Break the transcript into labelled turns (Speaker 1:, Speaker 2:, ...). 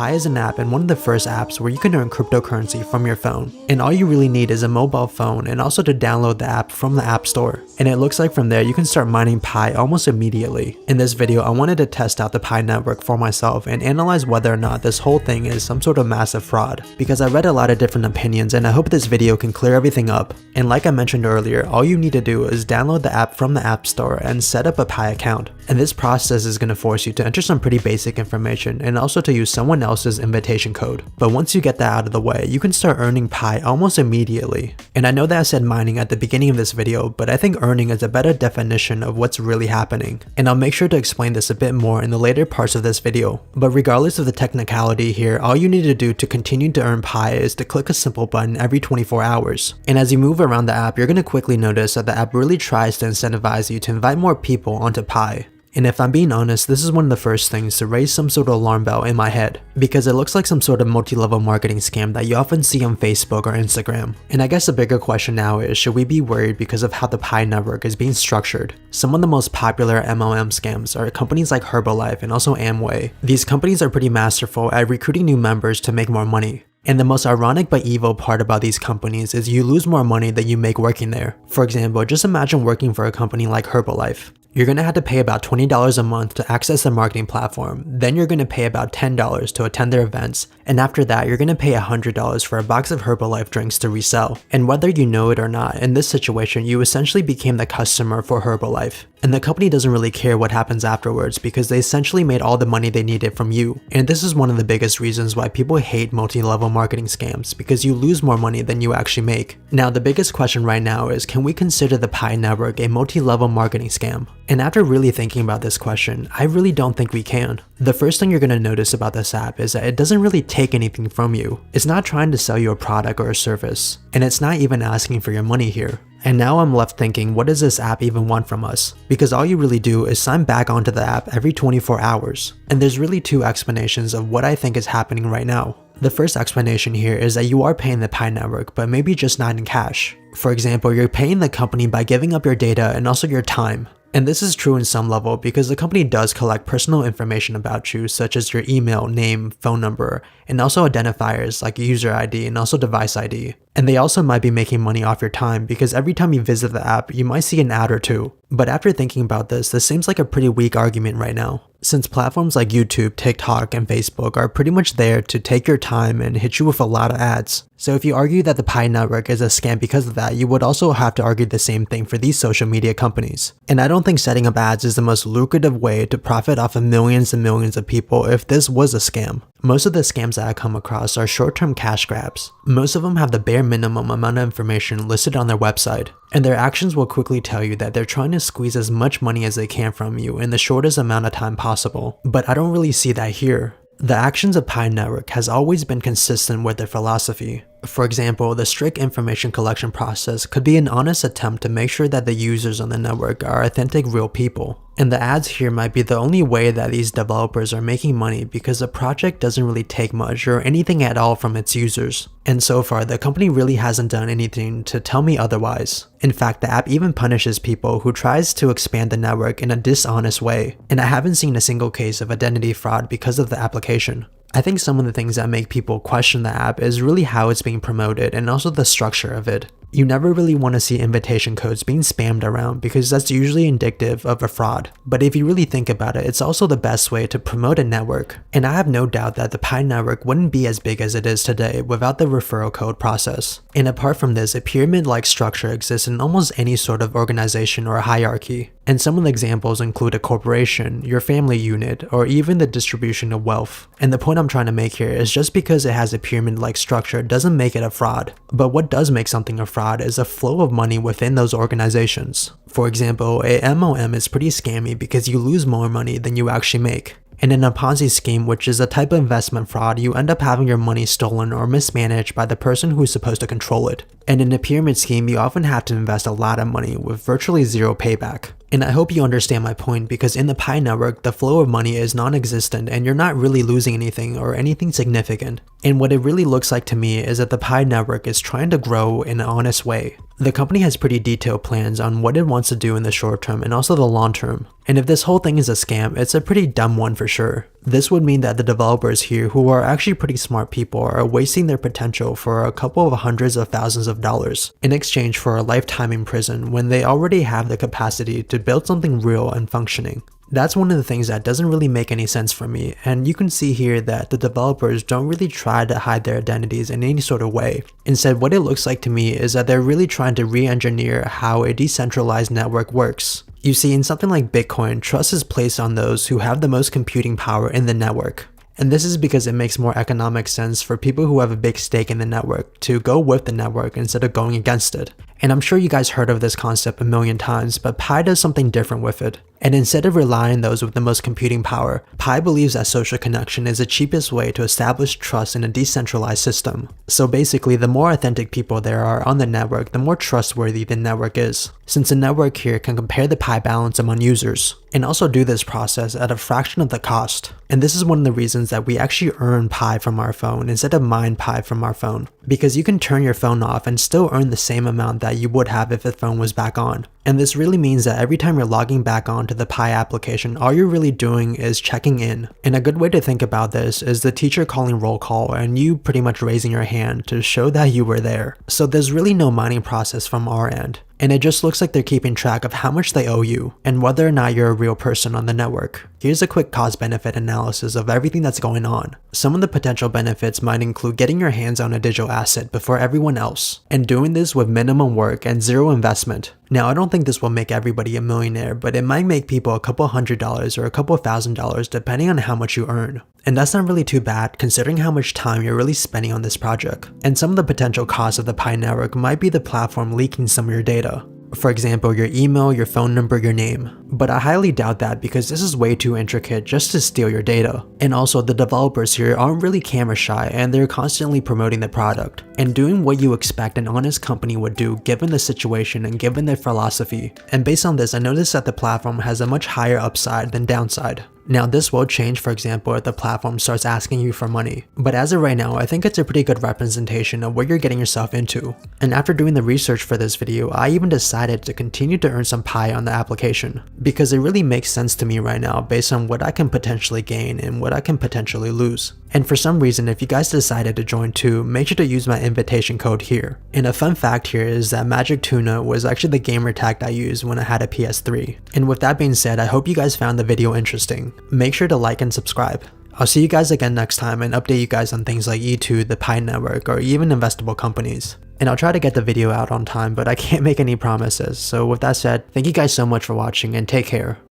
Speaker 1: Pi is an app and one of the first apps where you can earn cryptocurrency from your phone. And all you really need is a mobile phone and also to download the app from the App Store. And it looks like from there you can start mining Pi almost immediately. In this video, I wanted to test out the Pi network for myself and analyze whether or not this whole thing is some sort of massive fraud. Because I read a lot of different opinions and I hope this video can clear everything up. And like I mentioned earlier, all you need to do is download the app from the App Store and set up a Pi account. And this process is going to force you to enter some pretty basic information and also to use someone else's invitation code. But once you get that out of the way, you can start earning Pi almost immediately. And I know that I said mining at the beginning of this video, but I think earning is a better definition of what's really happening. And I'll make sure to explain this a bit more in the later parts of this video. But regardless of the technicality here, all you need to do to continue to earn Pi is to click a simple button every 24 hours. And as you move around the app, you're going to quickly notice that the app really tries to incentivize you to invite more people onto Pi. And if I'm being honest, this is one of the first things to raise some sort of alarm bell in my head, because it looks like some sort of multi-level marketing scam that you often see on Facebook or Instagram. And I guess the bigger question now is, should we be worried because of how the Pi network is being structured? Some of the most popular MLM scams are companies like Herbalife and also Amway. These companies are pretty masterful at recruiting new members to make more money. And the most ironic but evil part about these companies is you lose more money than you make working there. For example, just imagine working for a company like Herbalife. You're going to have to pay about $20 a month to access their marketing platform, then you're going to pay about $10 to attend their events, and after that you're going to pay $100 for a box of Herbalife drinks to resell. And whether you know it or not, in this situation you essentially became the customer for Herbalife. And the company doesn't really care what happens afterwards because they essentially made all the money they needed from you. And this is one of the biggest reasons why people hate multi-level marketing scams, because you lose more money than you actually make. Now the biggest question right now is, can we consider the Pi network a multi-level marketing scam? And after really thinking about this question, I really don't think we can. The first thing you're going to notice about this app is that it doesn't really take anything from you. It's not trying to sell you a product or a service, and it's not even asking for your money here. And now I'm left thinking, what does this app even want from us? Because all you really do is sign back onto the app every 24 hours. And there's really two explanations of what I think is happening right now. The first explanation here is that you are paying the Pi network, but maybe just not in cash. For example, you're paying the company by giving up your data and also your time. And this is true in some level because the company does collect personal information about you, such as your email, name, phone number, and also identifiers like user ID and also device ID. And they also might be making money off your time because every time you visit the app, you might see an ad or two. But after thinking about this seems like a pretty weak argument right now, since platforms like YouTube, TikTok, and Facebook are pretty much there to take your time and hit you with a lot of ads. So if you argue that the Pi network is a scam because of that, you would also have to argue the same thing for these social media companies. And I don't think setting up ads is the most lucrative way to profit off of millions and millions of people if this was a scam. Most of the scams that I come across are short-term cash grabs. Most of them have the bare minimum amount of information listed on their website, and their actions will quickly tell you that they're trying to squeeze as much money as they can from you in the shortest amount of time possible. But I don't really see that here. The actions of Pi network has always been consistent with their philosophy. For example, the strict information collection process could be an honest attempt to make sure that the users on the network are authentic real people. And the ads here might be the only way that these developers are making money because the project doesn't really take much or anything at all from its users. And so far, the company really hasn't done anything to tell me otherwise. In fact, the app even punishes people who tries to expand the network in a dishonest way. And I haven't seen a single case of identity fraud because of the application. I think some of the things that make people question the app is really how it's being promoted and also the structure of it. You never really want to see invitation codes being spammed around because that's usually indicative of a fraud. But if you really think about it, it's also the best way to promote a network. And I have no doubt that the Pi network wouldn't be as big as it is today without the referral code process. And apart from this, a pyramid-like structure exists in almost any sort of organization or hierarchy. And some of the examples include a corporation, your family unit, or even the distribution of wealth. And the point I'm trying to make here is just because it has a pyramid-like structure doesn't make it a fraud. But what does make something a fraud is a flow of money within those organizations. For example, a MLM is pretty scammy because you lose more money than you actually make. And in a Ponzi scheme, which is a type of investment fraud, you end up having your money stolen or mismanaged by the person who's supposed to control it. And in a pyramid scheme, you often have to invest a lot of money with virtually zero payback. And I hope you understand my point, because in the Pi network, the flow of money is non-existent and you're not really losing anything or anything significant. And what it really looks like to me is that the Pi network is trying to grow in an honest way. The company has pretty detailed plans on what it wants to do in the short term and also the long term. And if this whole thing is a scam, it's a pretty dumb one for sure. This would mean that the developers here, who are actually pretty smart people, are wasting their potential for a couple of hundreds of thousands of dollars in exchange for a lifetime in prison when they already have the capacity to build something real and functioning. That's one of the things that doesn't really make any sense for me, and you can see here that the developers don't really try to hide their identities in any sort of way. Instead, what it looks like to me is that they're really trying to re-engineer how a decentralized network works. You see, in something like Bitcoin, trust is placed on those who have the most computing power in the network. And this is because it makes more economic sense for people who have a big stake in the network to go with the network instead of going against it. And I'm sure you guys heard of this concept a million times, but Pi does something different with it. And instead of relying on those with the most computing power, Pi believes that social connection is the cheapest way to establish trust in a decentralized system. So basically, the more authentic people there are on the network, the more trustworthy the network is, since the network here can compare the Pi balance among users, and also do this process at a fraction of the cost. And this is one of the reasons that we actually earn Pi from our phone instead of mine Pi from our phone, because you can turn your phone off and still earn the same amount that you would have if the phone was back on. And this really means that every time you're logging back onto the Pi application, all you're really doing is checking in. And a good way to think about this is the teacher calling roll call and you pretty much raising your hand to show that you were there. So there's really no mining process from our end. And it just looks like they're keeping track of how much they owe you and whether or not you're a real person on the network. Here's a quick cost-benefit analysis of everything that's going on. Some of the potential benefits might include getting your hands on a digital asset before everyone else, and doing this with minimum work and zero investment. Now, I don't think this will make everybody a millionaire, but it might make people a couple $100 or a couple $1,000 depending on how much you earn. And that's not really too bad considering how much time you're really spending on this project. And some of the potential costs of the Pi network might be the platform leaking some of your data. For example, your email, your phone number, your name. But I highly doubt that because this is way too intricate just to steal your data. And also, the developers here aren't really camera shy and they're constantly promoting the product and doing what you expect an honest company would do given the situation and given their philosophy. And based on this, I noticed that the platform has a much higher upside than downside. Now, this will change, for example, if the platform starts asking you for money. But as of right now, I think it's a pretty good representation of what you're getting yourself into. And after doing the research for this video, I even decided to continue to earn some Pi on the application, because it really makes sense to me right now based on what I can potentially gain and what I can potentially lose. And for some reason, if you guys decided to join too, make sure to use my invitation code here. And a fun fact here is that Magic Tuna was actually the gamer tag I used when I had a PS3. And with that being said, I hope you guys found the video interesting. Make sure to like and subscribe. I'll see you guys again next time and update you guys on things like E2, the Pi network, or even investable companies. And I'll try to get the video out on time, but I can't make any promises. So with that said, thank you guys so much for watching and take care.